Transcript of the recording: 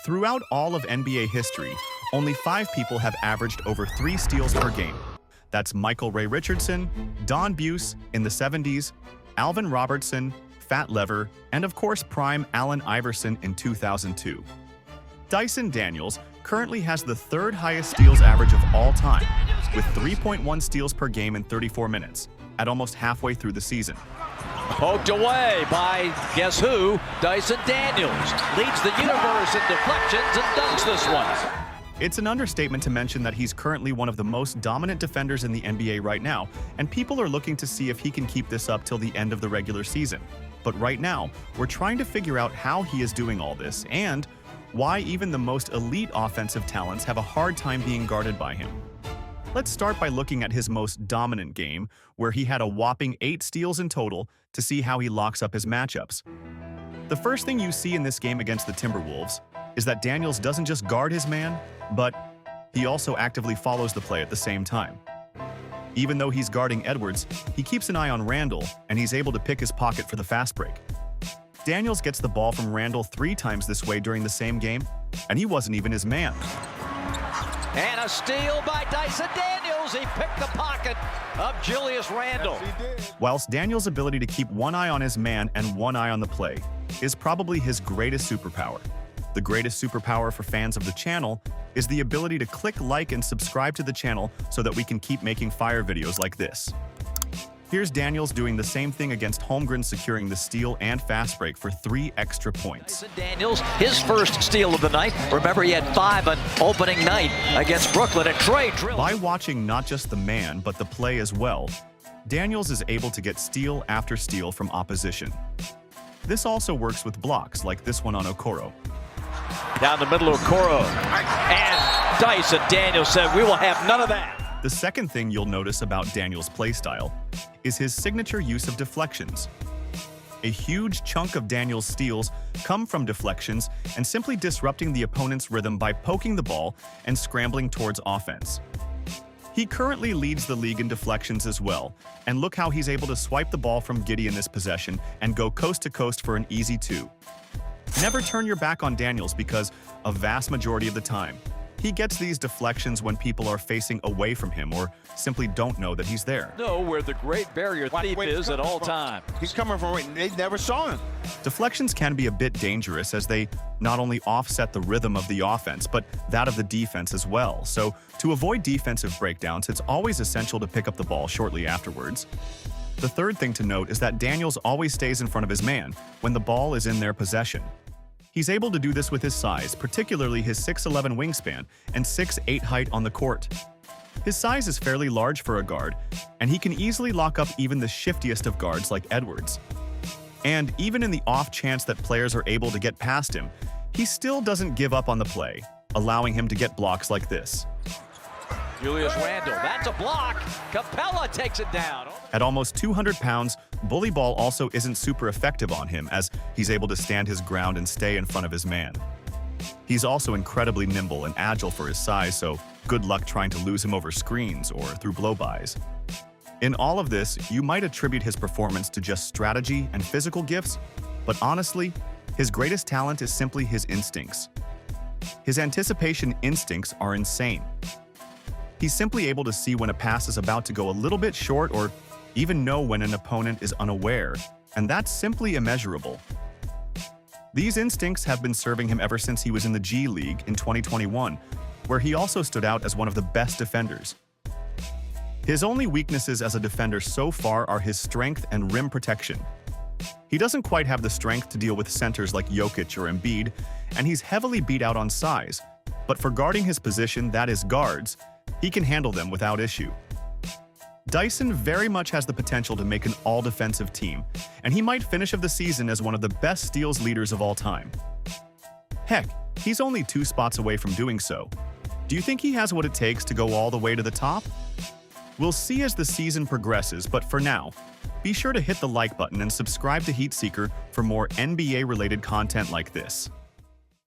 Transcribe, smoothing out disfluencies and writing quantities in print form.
Throughout all of NBA history, only 5 people have averaged over 3 steals per game. That's Michael Ray Richardson, Don Buse in the 70s, Alvin Robertson, Fat Lever, and of course prime Allen Iverson in 2002. Dyson Daniels currently has the 3rd highest steals average of all time, with 3.1 steals per game in 34 minutes, at almost halfway through the season. Poked away by, guess who? Dyson Daniels. Leads the universe in deflections and dunks this one. It's an understatement to mention that he's currently one of the most dominant defenders in the NBA right now, and people are looking to see if he can keep this up till the end of the regular season. But right now, we're trying to figure out how he is doing all this, and why even the most elite offensive talents have a hard time being guarded by him. Let's start by looking at his most dominant game, where he had a whopping 8 steals in total, to see how he locks up his matchups. The first thing you see in this game against the Timberwolves is that Daniels doesn't just guard his man, but he also actively follows the play at the same time. Even though he's guarding Edwards, he keeps an eye on Randall, and he's able to pick his pocket for the fast break. Daniels gets the ball from Randall 3 times this way during the same game, and he wasn't even his man. And a steal by Dyson Daniels. He picked the pocket of Julius Randle. Yes, whilst Daniels' ability to keep one eye on his man and one eye on the play is probably his greatest superpower. The greatest superpower for fans of the channel is the ability to click like and subscribe to the channel so that we can keep making fire videos like this. Here's Daniels doing the same thing against Holmgren, securing the steal and fast break for 3 extra points. Dyson Daniels, his first steal of the night. Remember, he had 5 on opening night against Brooklyn, and Trey drilled. By watching not just the man, but the play as well, Daniels is able to get steal after steal from opposition. This also works with blocks like this one on Okoro. Down the middle of Okoro. And Dyson Daniels said, "We will have none of that." The second thing you'll notice about Daniels' playstyle is his signature use of deflections. A huge chunk of Daniels' steals come from deflections and simply disrupting the opponent's rhythm by poking the ball and scrambling towards offense. He currently leads the league in deflections as well, and look how he's able to swipe the ball from Giddey in this possession and go coast to coast for an easy 2. Never turn your back on Daniels, because a vast majority of the time, he gets these deflections when people are facing away from him or simply don't know that he's there. Know where the great barrier thief is at all times. He's coming from where they never saw him. Deflections can be a bit dangerous, as they not only offset the rhythm of the offense, but that of the defense as well. So to avoid defensive breakdowns, it's always essential to pick up the ball shortly afterwards. The third thing to note is that Daniels always stays in front of his man when the ball is in their possession. He's able to do this with his size, particularly his 6'11" wingspan and 6'8" height on the court. His size is fairly large for a guard, and he can easily lock up even the shiftiest of guards like Edwards. And even in the off chance that players are able to get past him, he still doesn't give up on the play, allowing him to get blocks like this. Julius Randle, that's a block. Capella takes it down. At almost 200 pounds, bully ball also isn't super effective on him, as he's able to stand his ground and stay in front of his man. He's also incredibly nimble and agile for his size, so good luck trying to lose him over screens or through blow-bys. In all of this, you might attribute his performance to just strategy and physical gifts, but honestly, his greatest talent is simply his instincts. His anticipation instincts are insane. He's simply able to see when a pass is about to go a little bit short, or even know when an opponent is unaware, and that's simply immeasurable. These instincts have been serving him ever since he was in the G League in 2021, where he also stood out as one of the best defenders. His only weaknesses as a defender so far are his strength and rim protection. He doesn't quite have the strength to deal with centers like Jokic or Embiid, and he's heavily beat out on size, but for guarding his position, that is guards, he can handle them without issue. Dyson very much has the potential to make an all-defensive team, and he might finish of the season as one of the best steals leaders of all time. Heck, he's only 2 spots away from doing so. Do you think he has what it takes to go all the way to the top? We'll see as the season progresses, but for now, be sure to hit the like button and subscribe to Heat Seeker for more NBA-related content like this.